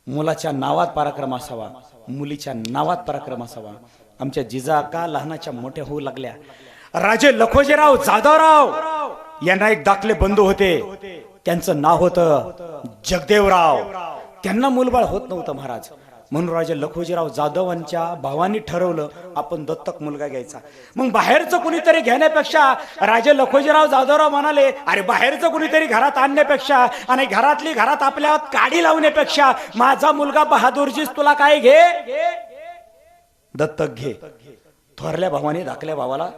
मुलाच्या नावात पराक्रम असावा, मुलीच्या नावात पराक्रम असावा। आमच्या जिजाका लहानाच्या मोठ्या होऊ लागल्या। राजे लखोजीराव जाधवराव यांना एक दाखले बंधू होते, त्यांचं नाव होतं जगदेवराव। त्यांना मूलबाळ होत नव्हतं महाराज, म्हणून राजे लखोजीराव जाधवांच्या भावांनी ठरवलं आपण दत्तक मुलगा घ्यायचा। मग बाहेरचं कुणीतरी घेण्यापेक्षा राजे लखोजीराव जाधवराव म्हणाले, अरे बाहेरचं कुणीतरी घरात आणण्यापेक्षा आणि घरातली घरात आपल्या काडी लावण्यापेक्षा माझा मुलगा बहादूरजीच तुला काय घे, दत्तक घे। थोरल्या भावाने धाकल्या भावाला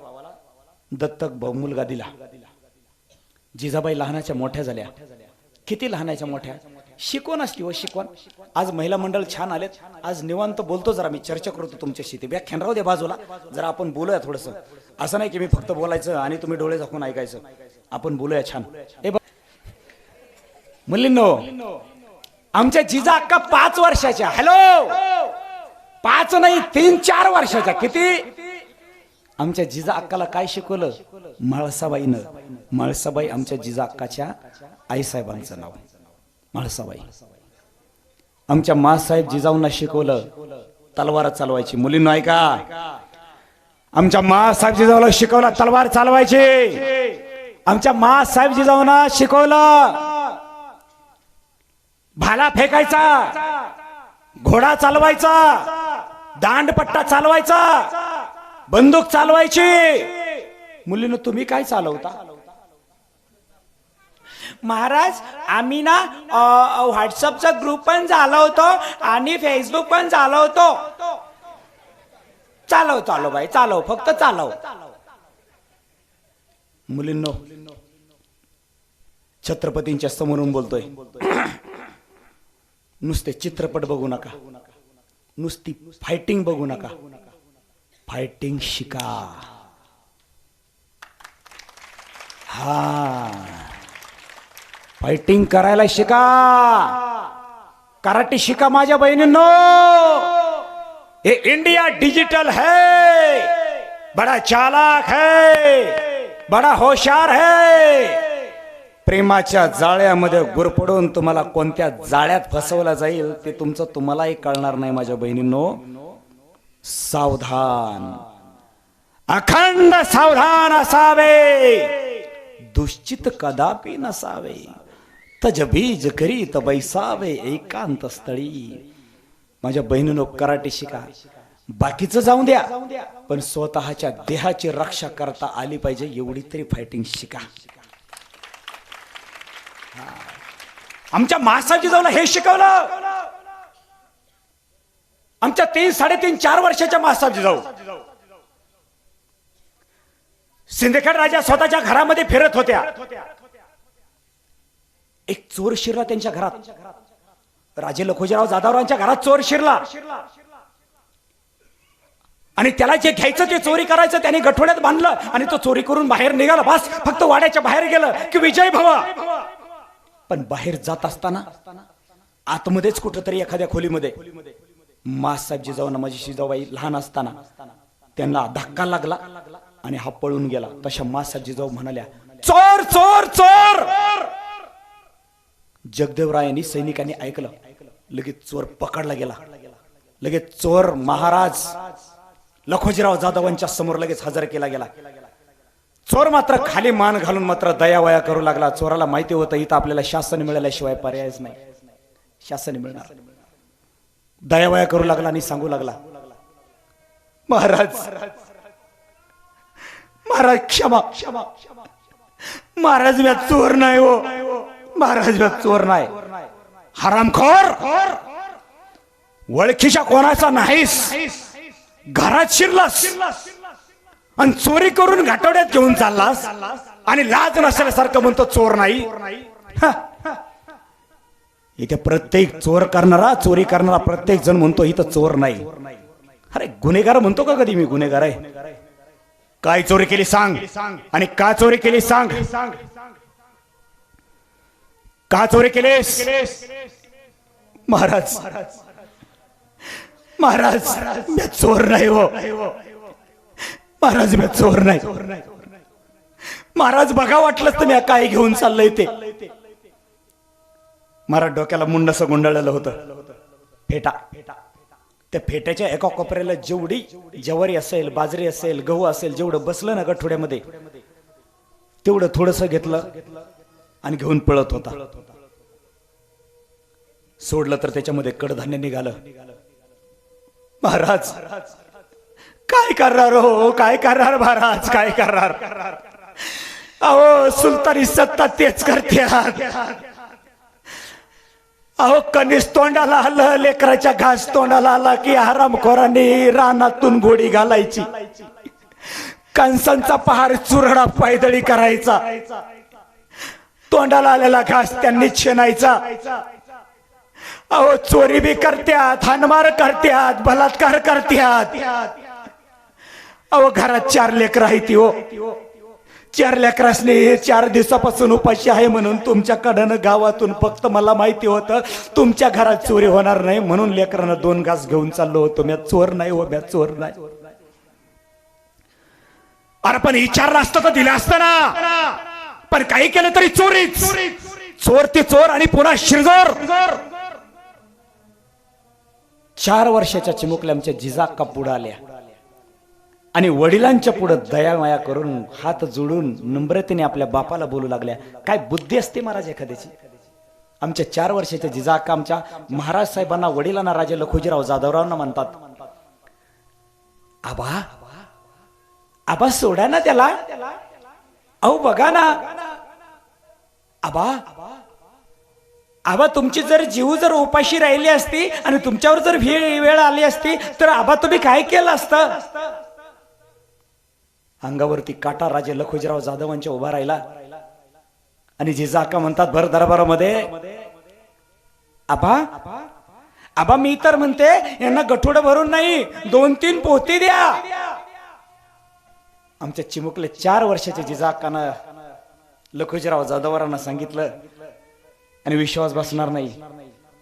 दत्तक मुलगा दिला। जिजाबाई लहानाच्या मोठ्या झाल्या। किती लहानाच्या मोठ्या, शिकवण असली व शिकवण। आज महिला मंडळ छान आलेत, आज निवांत बोलतो, जरा मी चर्चा करतो तुमच्याशी। ते व्याख्यान राहू दे बाजूला, जरा आपण बोलूया थोडंसं। असं नाही की मी फक्त बोलायचं आणि तुम्ही डोळे झाकून ऐकायचं, आपण बोलूया छान। मुलींनो, आमच्या जिजा अक्का 5 वर्षाच्या, हॅलो 5 नाही 3-4 वर्षाच्या, किती? आमच्या जिजा अक्काला काय शिकवलं? म्हाळसाबाईनं। म्हाळसाबाई आमच्या जिजा अक्काच्या आईसाहेबांचं नाव म्हाळसाबाई। आमच्या मासाहेब जिजाऊंना शिकवलं तलवार चालवायची। मुलींनो ऐका, आमच्या मासाहेब जिजाऊला शिकवलं तलवार चालवायची। आमच्या मासाहेब जिजाऊंना शिकवलं भाला फेकायचा, घोडा चालवायचा, दांडपट्टा चालवायचा, बंदूक चालवायची। मुलींनो तुम्ही काय चालवता? महाराज आम्ही ना व्हॉट्सअपचा ग्रुप पण चालवतो आणि फेसबुक पण चालवतो। चालव चालव बाई चालव, फक्त चालव। मुलींनो, छत्रपतींच्या समोरून बोलतोय, नुसते चित्रपट बघू नका, नुसती फायटिंग बघू नका, फायटिंग शिका। हा, फायटिंग करायला शिका, कराटे शिका माझ्या बहिणींनो। ये इंडिया डिजिटल है, बड़ा चालाक है, बड़ा होशियार है। प्रेमाच्या जाळ्यामध्ये गुरपडून तुम्हाला कोणत्या जाळ्यात फसवला जाईल ते तुमचं तुम्हालाही कळणार नाही माझ्या बहिणींनो। सावधान, अखंड सावधान असावे, दुश्चित कदापि नसावे। तजबीज करीत बैसावे एकांत स्थळी। माझ्या बहिणीनो, कराटे शिका, बाकीचं जाऊन द्या, पण स्वतःच्या देहाची रक्षा करता आली पाहिजे एवढी तरी फायटिंग शिका। आमच्या मासाजी जाऊला हे शिकवलं। आमच्या 3, 3.5, 4 वर्षाच्या मासाजी जाऊ सिंदखेड राजा स्वतःच्या घरामध्ये फिरत होत्या। एक चोर शिरला त्यांच्या घरात। राजे लखोजीराव जाधवरावांच्या घरात चोर शिरला आणि त्याला जे घ्यायचं ते चोरी करायचं त्याने गठोड्यात बांधलं आणि तो चोरी करून बाहेर निघाला। बस फक्त वाड्याच्या बाहेर गेलं की विजय भवा। पण बाहेर जात असताना आतमध्येच कुठेतरी एखाद्या खोलीमध्ये मासाहेब जिजाऊ माझी जिजाऊबाई लहान असताना त्यांना धक्का लागला आणि हा पळून गेला। तशा मासाहेब जिजाऊ म्हणाल्या, चोर चोर चोर। जगदेवरायांनी सैनिकांनी ऐकलं, लगेच चोर पकडला गेला। लगेच चोर महाराज लखोजीराव जाधवांच्या समोर लगेच हजर केला गेला। चोर मात्र खाली मान घालून मात्र दयावया करू लागला। चोराला माहिती होतं इथं आपल्याला शासन मिळाल्याशिवाय पर्यायच नाही, शासन मिळणार। दयावया करू लागला आणि सांगू लागला, महाराज महाराज क्षमा क्षमा, महाराज मी चोर नाही हो, महाराज मी चोर नाही। हरामखोर, ओळखीच्या कोणाचा नाहीस, घरात शिरलास आणि चोरी करून घाटवड्यात घेऊन चाललास आणि लाज नसल्यासारखं म्हणतो चोर नाही। इथे प्रत्येक चोर करणारा, चोरी करणारा प्रत्येक जण म्हणतो इथं चोर नाही। अरे गुन्हेगार म्हणतो का कधी मी गुन्हेगार आहे? काय चोरी केली सांग, आणि का चोरी केली सांग, का चोरी केलीस? महाराज महाराज मी चोर नाही हो, महाराज मी चोर नाही। महाराज बघा वाटलं तर मी काय घेऊन चाललंय ते। महाराज डोक्याला मुंडसं गुंडाळलेलं होतं। फेटा. त्या फेट्याच्या एका कोपऱ्याला जेवढी ज्वारी असेल, बाजरी असेल, गहू असेल, जेवढं बसलं ना गठोड्यामध्ये तेवढं थोडंसं घेतलं आणि घेऊन पळत होता. सोडलं तर त्याच्यामध्ये कडधान्य निघालं. महाराज काय करणार हो, काय करणार महाराज, काय करणार. अहो सुलतानी सत्ता तेच करते. अहो कणीस तोंडाला आलं, लेकराच्या घास तोंडाला आला की हरामखोरांनी रानातून घोडी घालायची, कंसांचा पहार चुरडा पायदळी करायचा, तोंडाला आलेला घास त्यांनी छेनायचा. अहो चोरी बी करत्यात, हाणमार करत्यात, बलात्कार करत्यात. अहो घरात 4 लेकरं आहेत हो. 4 लेकरासनी 4 दिवसापासून उपाशी आहे म्हणून तुमच्याकडनं गावातून फक्त मला माहिती होतं तुमच्या घरात चोरी होणार नाही म्हणून लेकरांना 2 घास घेऊन चाललो होतो. मी चोर नाही हो, मी चोर नाही. अरे पण विचारलं असतं तर दिलं असतं ना. पण काही केलं तरी चोरीच. चोर ते चोर आणि पुन्हा शिरजोर. 4 वर्षाच्या चिमुकल्या आमच्या जिजाक्का पुढे आल्या आणि वडिलांच्या पुढे दयामाया करून हात जोडून नम्रतेने आपल्या बापाला बोलू लागल्या. काय बुद्धी असते महाराज एखाद्याची. आमच्या 4 वर्षाच्या जिजाक्का आमच्या महाराज साहेबांना, वडिलांना, राजे लखोजीराव जाधवरावांना म्हणतात, आबा आबा सोडा ना त्याला. अहो बघा ना आबा, आबा तुमची जर जीव जर उपाशी राहिली असती आणि तुमच्यावर जर वेळ आली असती तर आबा तुम्ही काय केलं असतं. अंगावरती काटा राजे लखोजीराव जाधवांच्या उभा राहिला आणि जिजाक्का म्हणतात भर दरबारामध्ये, आबा आबा मी तर म्हणते यांना गठोडं भरून नाही 2-3 पोती द्या. आमच्या चिमुकले 4 वर्षाच्या जिजाक्कानं लखोजीराव जाधवरावांना सांगितलं आणि विश्वास बसणार नाही,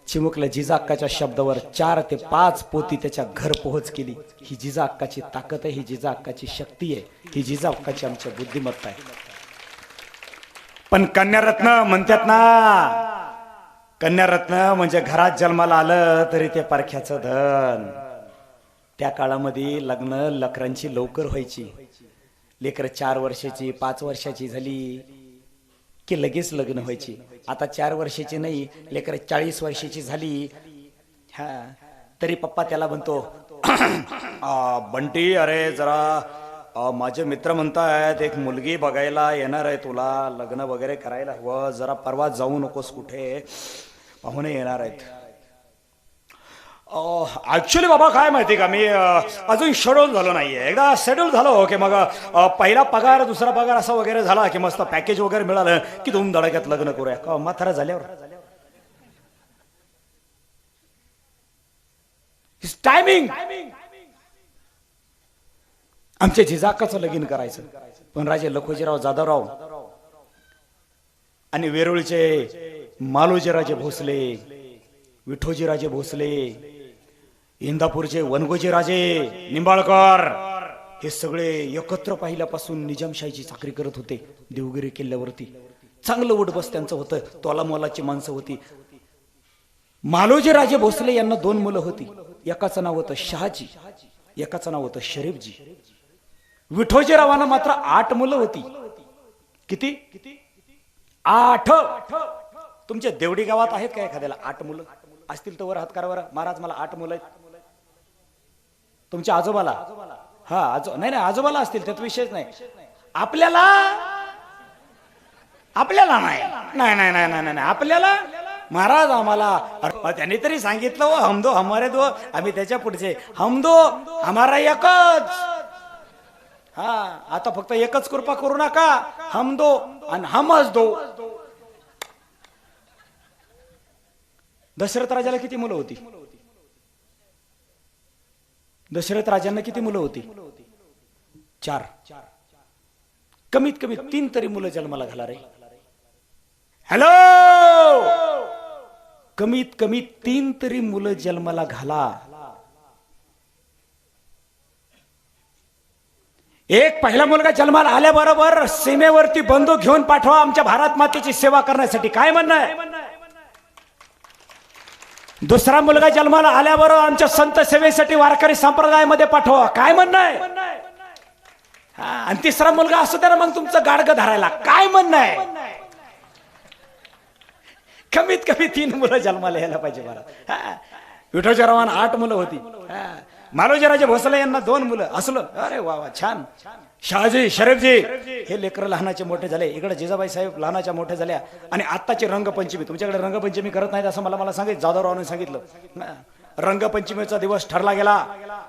चिमुकल्या जिजाक्काच्या शब्दावर 4 ते 5 पोती त्याच्या घर पोहोच केली. ही जिजाक्काची ताकद आहे, ही जिजाक्काची शक्ती आहे, ही जिजाक्काची आमच्या बुद्धिमत्ता आहे. पण कन्यारत्न म्हणतात ना, कन्यारत्न म्हणजे घरात जन्माला आलं तरी ते परख्याचं धन. त्या काळामध्ये लग्न लेकरांची लवकर व्हायची. लेकर 4 वर्षाची 5 वर्षाची झाली की लगेच लग्न व्हायची. आता 4 वर्षाची नाही, लेकर 40 वर्षाची झाली हा तरी पप्पा त्याला म्हणतो, बंटी अरे जरा माझे मित्र म्हणतायत एक मुलगी बघायला येणार आहे, तुला लग्न वगैरे करायला हवं, जरा परवा जाऊ नकोस कुठे, पाहुणे येणार आहेत. ऍक्च्युली बाबा काय माहिती का, मी अजून शेड्यूल झालो नाहीये. एकदा शेड्यूल झालो की मग पहिला पगार दुसरा पगार असा वगैरे झाला की मस्त पॅकेज वगैरे मिळालं की धूमधडाक्यात लग्न करूया. म्हातारा झाल्यावर टायमिंग आमच्या जिजाक्काचं लगीन करायचं. पण राजे लखोजीराव जाधवराव आणि वेरूळचे मालोजीराजे भोसले, विठोजीराजे भोसले, इंदापूरचे वनगोजी राजे निंबाळकर हे सगळे एकत्र पाहिल्यापासून निजामशाहीची चाकरी करत होते. देवगिरी किल्ल्यावरती चांगलं उठबस त्यांचं होतं, तोलामोलाची माणसं होती. मालोजी राजे भोसले यांना 2 मुलं होती. एकाचं नाव होतं शहाजी, एकाचं नाव होतं शरीफजी. विठोजीरावांना मात्र 8 मुलं होती. किती? 8. तुमच्या देवडी गावात आहेत का एखाद्याला 8 मुलं असतील तर वर हात करा बरं. महाराज मला 8 मुलं आहेत. तुमच्या आजोबाला? हा नाही आजोबाला असतील त्यात विषयच नाही. आपल्याला नाही आपल्याला महाराज आम्हाला त्यांनी तरी सांगितलं हो, हम दो हमारे दो. आम्ही त्याच्या पुढचे हम दो हमारा एकच. हा आता फक्त एकच कृपा करू नका, हम दो आणि हमच दो. दशरथ राजाला किती मुलं होती? दशरथ राजांना किती मुलं होती? 4. कमीत कमी 3 तरी मुलं जन्माला घाला रे. हॅलो, कमीत कमी 3 तरी मुलं जन्माला घाला. एक पहिला मुलगा जन्माला आल्याबरोबर सीमेवरती बंदूक घेऊन पाठवा आमच्या भारत मातेची सेवा करण्यासाठी. काय म्हणणं आहे? दुसरा मुलगा जन्माला आल्याबरोबर आमच्या संत सेवेसाठी वारकरी संप्रदायामध्ये पाठवा, काय म्हणणं आहे? आणि तिसरा मुलगा असू द्या ना मग तुमचं गाडगं धरायला, काय म्हणणं आहे? कमीत कमी 3 मुलं जन्माला यायला पाहिजे मला. विठोजीरावांना 8 मुलं होती. मालोजीराजे भोसले यांना 2 मुलं असलं. अरे वा वा, छान. शहाजी शरीफजी हे लेकरं लहानाचे मोठे झाले. इकडे जिजाबाई साहेब लहानाच्या मोठे झाल्या. आणि आत्ताची रंगपंचमी, तुमच्याकडे रंगपंचमी करत नाहीत असं मला सांगितलं, जाधवरावांनी सांगितलं. रंगपंचमीचा दिवस ठरला गेला,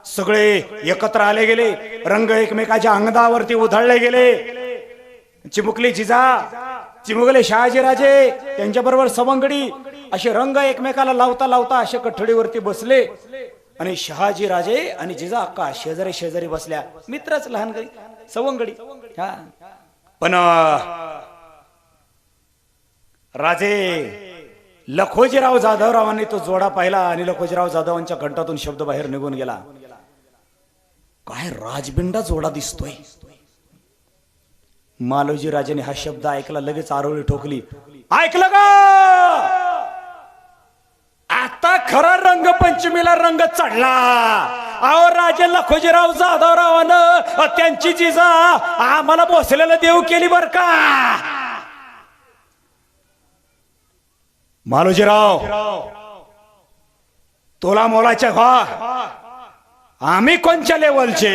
सगळे एकत्र आले गेले, रंग एकमेकाच्या अंगावरती उधळले गेले. चिमुकली जिजा, चिमुकले शहाजीराजे, त्यांच्याबरोबर सवंगडी, असे रंग एकमेकाला लावता लावता असे कठडीवरती बसले. आणि शहाजीराजे आणि जिजा अक्का शेजारी शेजारी बसल्या, मित्रच लहान गडी सवंगडी. पण राजे लखोजीराव जाधवरावांनी तो जोडा पाहिला आणि लखोजीराव जाधवांच्या कंठातून शब्द बाहेर निघून गेला, काय राजबिंडा जोडा दिसतोय. मालोजी राजाने हा शब्द ऐकला, लगेच आरोळी ठोकली, ऐकलं का? आता खरा रंगपंचमीला रंग चढला. अहो राजे लखोजीराव जाधवरावानं त्यांची जिजा आम्हाला भोसलेला देव केली बर का. मालोजीराव, तोला मोलाच्या व्हा, आम्ही कोणच्या लेवलचे,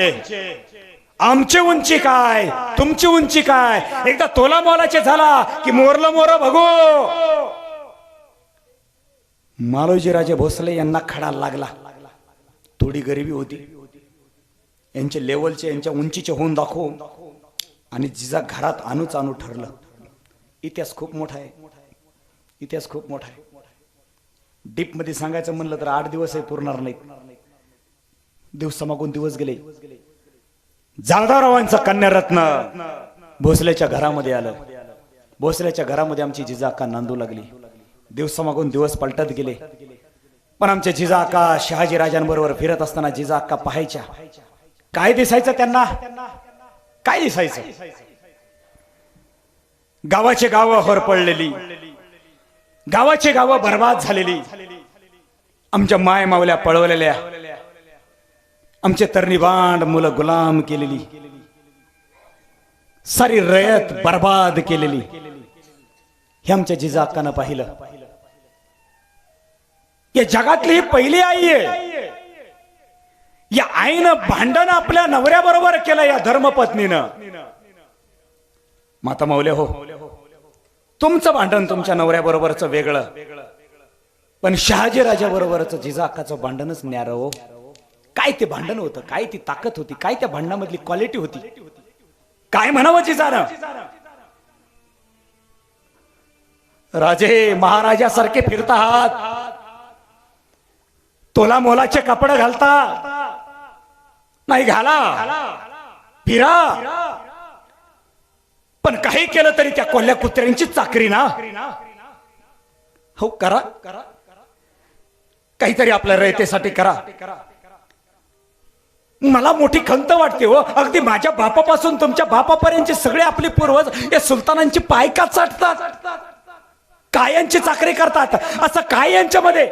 आमची उंची काय, तुमची उंची काय, एकदा तोला मोलाचे झाला की मोरलं मोर बघू. मालोजीराजे भोसले यांना खडा लागला, थोडी गरिबी होती, यांचे लेवलचे यांच्या उंचीचे होऊन दाखवू आणि जिजा घरात आणूच आणू ठरलं. इतिहास खूप मोठा आहे, इतिहास खूप मोठा आहे. डीप मध्ये सांगायचं म्हणलं तर 8 दिवसही पुरणार नाहीत. दिवसामागून दिवस गेले. जाधवरावांचं कन्यारत्न भोसलेच्या घरामध्ये आलं. भोसलेच्या घरामध्ये आमची जिजाका नांदू लागली. दिवसामागून दिवस पलटत गेले. पण आमच्या जिजाका शहाजी राजांबरोबर फिरत असताना जिजाका पाहायच्या. काय दिसायचं त्यांना? काय दिसायचं? गावाचे गाव होरपळलेली, गावाचे गाव बर्बाद झालेली, आमच्या माय मावल्या पळवलेल्या, आमचे तरणीबांड मुलं गुलाम केलेली, सारी रयत बर्बाद केलेली, हे आमच्या जिजाकानं पाहिलं. या जगातली ही पहिली आई आहे. या आईनं भांडण आपल्या नवऱ्याबरोबर केलं, या धर्मपत्नीनं. माता माऊले हो, तुमचं भांडण तुमच्या नवऱ्याबरोबरच वेगळं, पण शहाजी राजा बरोबरच जिजाकाचं भांडणच न्यारं हो. काय ते भांडण होतं, काय ती ताकद होती, काय त्या भांडणामधली क्वालिटी होती, काय म्हणावं जिजानं. राजे महाराजासारखे फिरतात, तोला मोलाचे कपडे घालता नाही, घाला, फिरा, पण काही केलं तरी त्या कोल्ह्या कुत्र्यांची चाकरी ना हो. करा, काहीतरी आपल्या रयतेसाठी करा. मला मोठी खंत वाटते हो. अगदी माझ्या बापापासून तुमच्या बापापर्यंतचे सगळे आपले पूर्वज या सुलतानांची पाय का चाटतात, काय यांची चाकरी करतात. असं काय यांच्यामध्ये,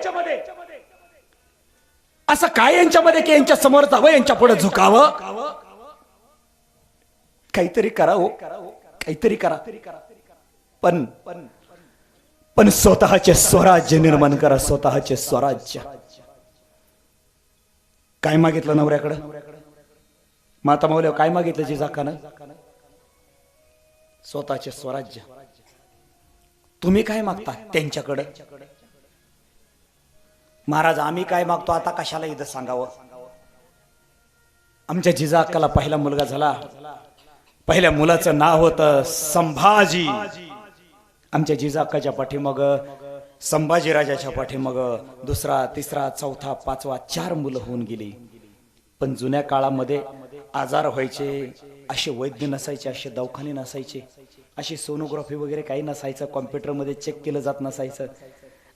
असं काय यांच्यामध्ये की यांच्या समोर जावं, यांच्या पुढे झुकावं. काहीतरी करा हो, काहीतरी करा. पण स्वतःचे स्वराज्य निर्माण करा, स्वतःचे स्वराज्य. काय मागितलं नवऱ्याकडे? माता माऊल्या काय मागितलं जिजाकानं? स्वतःचे स्वराज्य. तुम्ही काय मागता त्यांच्याकडे? महाराज आम्ही काय मागतो आता कशाला इथं सांगावं. आमच्या जिजाकाला पहिला मुलगा झाला. पहिल्या मुलाचं नाव होतं संभाजी. आमच्या जिजाकाच्या पाठीमाग संभाजी राजाच्या पाठीमाग दुसरा, तिसरा, चौथा, पाचवा 4 मुलं होऊन गेली. पण जुन्या काळामध्ये आजार व्हायचे, असे वैद्य नसायचे, असे दवाखाने नसायचे, अशी सोनोग्राफी वगैरे काही नसायचं, कॉम्प्युटरमध्ये चेक केलं जात नसायचं.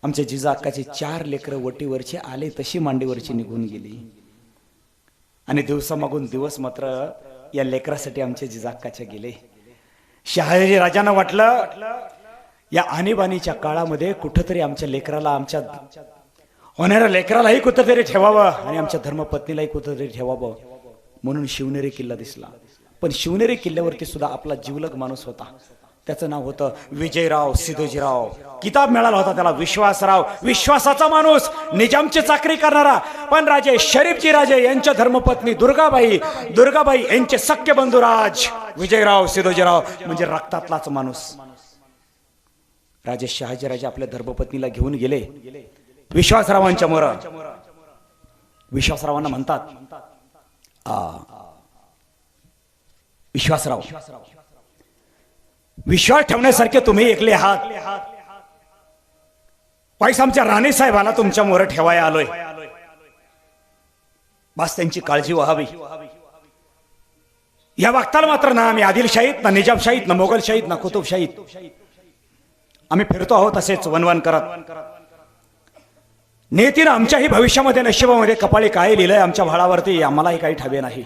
आमच्या जिजाकाची 4 लेकरं वटीवरची आले तशी मांडीवरची निघून गेली. आणि दिवसामागून दिवस मात्र या लेकरासाठी आमच्या जिजाकाच्या गेले. शहाजी राजांना वाटलं या आणीबाणीच्या काळामध्ये कुठंतरी आमच्या लेकराला आमच्या होणाऱ्या लेकरालाही कुठंतरी ठेवावं आणि आमच्या धर्मपत्नीलाही कुठंतरी ठेवावं म्हणून शिवनेरी किल्ला दिसला. पण शिवनेरी किल्ल्यावरती सुद्धा आपला जीवलग माणूस होता. त्याचं नाव होतं विजयराव सिद्धोजीराव. किताब मिळाला होता त्याला विश्वासराव. विश्वासाचा माणूस, निजामची चाकरी करणारा. पण राजे शरीफजी राजे यांच्या धर्मपत्नी दुर्गाबाई यांचे सख्य बंधू राज विजयराव सिद्धोजीराव म्हणजे रक्तातलाच माणूस. राजे शहाजीराजे आपल्या धर्मपत्नीला घेऊन गेले विश्वासरावांच्या मोर. विश्वासरावांना म्हणतात, विश्वासराव, विश्वास ठेवण्यासारखे तुम्ही एकले आहात. वाईस आमच्या राणे साहेबाला तुमच्या मोर ठेवायला आलोय. बस त्यांची काळजी व्हावी. या वक्ताला मात्र ना आम्ही आदिलशाहीत, ना निजामशाहीत, ना मोगलशाहीत, ना कुतुबशाहीत. आम्ही फिरतो आहोत असेच वनवन करत. नेतीनं आमच्याही भविष्यामध्ये नशिबामध्ये कपाळी काय लिहिलंय आमच्या भाळावरती आम्हालाही काही ठावे नाही.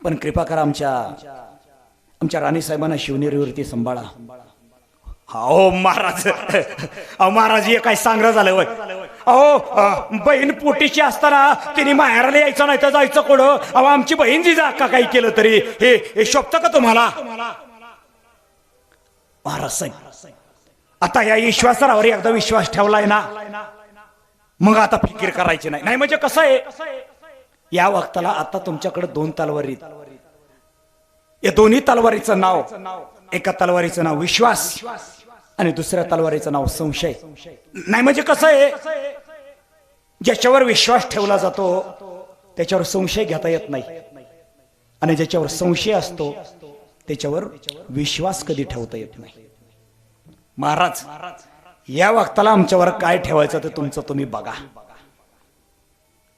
पण कृपा करा आमच्या राणी साहेबांना शिवनेरीवरती सांभाळा. हो महाराज, महाराज हे काय सांगणं झालं वय. अहो बहीण पोटीची असताना तिने माहेराला यायचं नाही तर जायचं कोडं. अहो आमची बहीण जी जा काही केलं तरी हे शोभतं का तुम्हाला? महाराज साहेब, आता या विश्वासावर एकदा विश्वास ठेवलाय ना, मग आता फिकीर करायची नाही. नाही म्हणजे कसं आहे, या वक्ताला आता तुमच्याकडे 2 तलवारी. या दोन्ही तलवारीचं नाव, एका तलवारीचं नाव विश्वास आणि दुसऱ्या तलवारीचं नाव संशय. नाही म्हणजे कसं आहे, ज्याच्यावर विश्वास ठेवला जातो त्याच्यावर संशय घेता येत नाही आणि ज्याच्यावर संशय असतो त्याच्यावर विश्वास कधी ठेवता येत नाही. महाराज, या वक्ताला आमच्यावर काय ठेवायचं ते तुमचं तुम्ही बघा.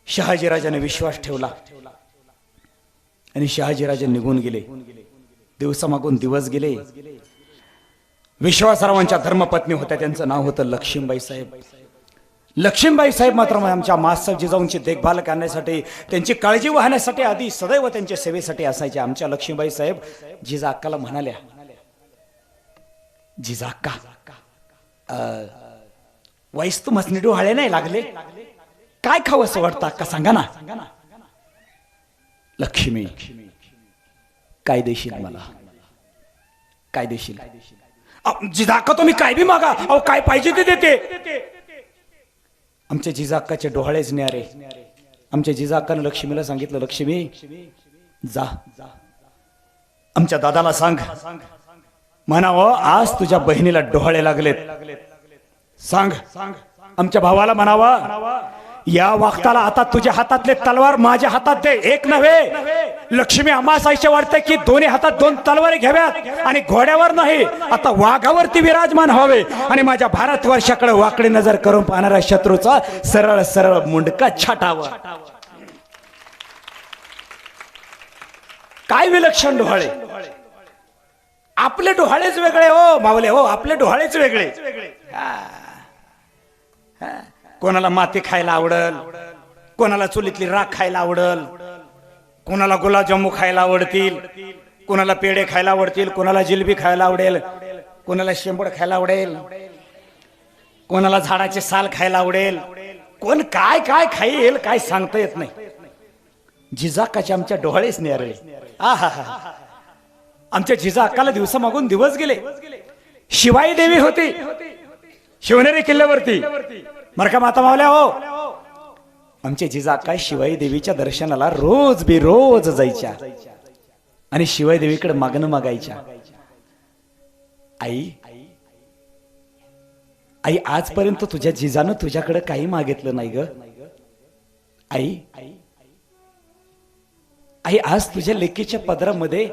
शहाजीराजाने विश्वास ठेवला आणि शहाजीराजे निघून गेले. दिवसामागून दिवस गेले. विश्वासरावांच्या धर्मपत्नी होत्या, त्यांचं नाव होतं लक्ष्मीबाई साहेब. लक्ष्मीबाई साहेब मात्र आमच्या मासाहेब जिजाऊंची देखभाल करण्यासाठी, त्यांची काळजी वाहण्यासाठी आधी सदैव त्यांच्या सेवेसाठी असायच्या. आमच्या लक्ष्मीबाई साहेब जिजा अक्काला म्हणाल्या, जिजा अक्का, वाईस तू मसनी डोहाळे नाही लागले, काय खावं असं वाटतं अक्का सांगा ना. लक्ष्मी, काय देशील मला, काय देशील? जिजा अक्का तुम्ही काय बी मागा, अहो काय पाहिजे ते देते. आमच्या जिजा अक्काचे डोहाळेच न्यारे. आमच्या जिजा अक्कानं लक्ष्मीला सांगितलं, लक्ष्मी जा आमच्या दादाला सांग म्हणावं आज तुझ्या बहिणीला डोहाळे लागलेत. सांग आमच्या भावाला म्हणावा या वक्ताला आता तुझ्या हातातले तलवार माझ्या हातात दे. एक नव्हे, लक्ष्मी आम्हासायचे वाटते की दोन्ही हातात 2 तलवारी घ्याव्यात आणि घोड्यावर नाही, आता वाघावरती विराजमान व्हावे आणि माझ्या भारतवर्षाकडे वाकडी नजर करून पाहणाऱ्या शत्रूचा सरळ सरळ मुंडका छाटावा. काय विलक्षण डोहाळे. आपले डोहाळेच वेगळे हो मावले, हो आपले डोहाळेच वेगळे. कोणाला माती खायला आवडल, कोणाला चुलीतली राख खायला आवडल, कोणाला गुलाबजामू खायला आवडतील, कोणाला पेढे खायला आवडतील, कोणाला जिलेबी खायला आवडेल, कोणाला शेंबूड खायला आवडेल, कोणाला झाडाचे साल खायला आवडेल, कोण काय काय खाईल काय सांगता येत नाही. जिजाकाचे आमच्या डोहाळेच न्यारे. आमच्या जिजा अक्काला दिवसा मागून दिवस गेले. शिवाई देवी होती शिवनेरी किल्ल्यावरती, बरं का माता मावल्या हो. आमच्या जिजा अक्का शिवाई देवीच्या दर्शनाला रोज बेरोज जायच्या आणि शिवाई देवीकडे मागणं मागायच्या. आई आई आजपर्यंत तुझ्या जिजानं तुझ्याकडे काही मागितलं नाही ग. आई आई आज तुझ्या लेकीच्या पदरामध्ये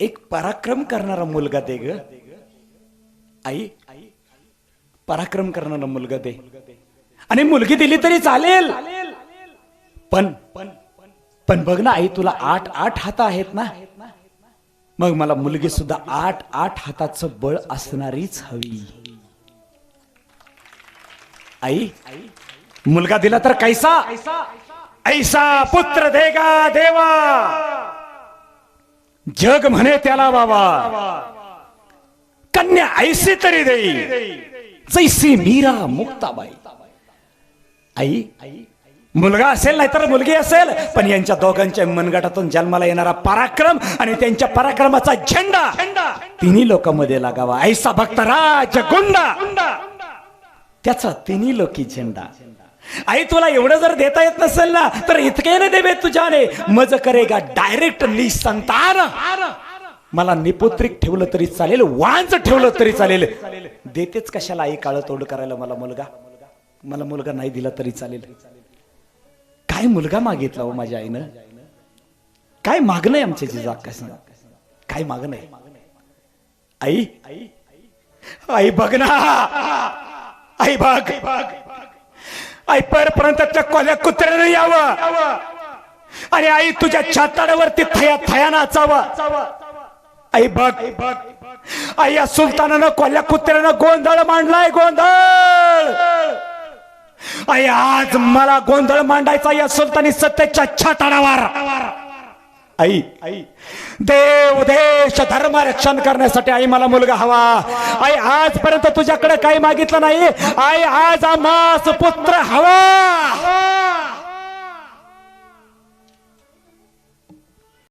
एक पराक्रम करणारा मुलगा दे ग. आई पराक्रम करणारा मुलगा दे. आणि मुलगी दिली तरी चालेल, पण बघ ना आई, तुला 8 हात आहेत ना, मग मला मुलगी सुद्धा 8 हाताचं बळ असणारीच हवी. आई मुलगा दिला तर कैसा, ऐसा पुत्र देगा देवा, जग म्हणे त्याला बाबा, कन्या ऐसी तरी देई जैसी मीरा मुक्ताबाई. आई मुलगा असेल नाहीतर मुलगी असेल, पण यांच्या दोघांच्या मनगटातून जन्माला येणारा पराक्रम आणि त्यांच्या पराक्रमाचा झेंडा तिन्ही लोकांमध्ये लागावा. ऐसा भक्त राज गुंडा त्याचा तिन्ही लोकी झेंडा. आई तुला एवढं जर देता येत नसेल ना तर इतके न देवे तुझ्याने मज करेगा डायरेक्ट निसंतान. मला निपुत्रिक ठेवलं तरी चालेल, वांज ठेवलं तरी चालेल, देतेच कशाला आई काळ तोड करायला. मला मुलगा नाही दिला तरी चालेल. काय मुलगा मागितला हो माझ्या आईनं? काय मागणं आमच्या जिजा कसं काय मागणं आहे? आई आई बघ ना, आई बघ, आई परपर्यंत कोल्या कुत्र्यानं यावं आणि आई तुझ्या छाताडावरती थया थया नाचावा. आई बघ, आई या सुलतानानं कोल्या कुत्र्यानं गोंधळ मांडलाय, गोंधळ. आई आज मला गोंधळ मांडायचा या सुलतानी सत्तेच्या छाताडावर. आई देव देश धर्म रक्षण करण्यासाठी आई मला मुलगा हवा. आई आजपर्यंत तुझ्याकडे काही मागितलं नाही. आई आज आम्हास पुत्र हवा.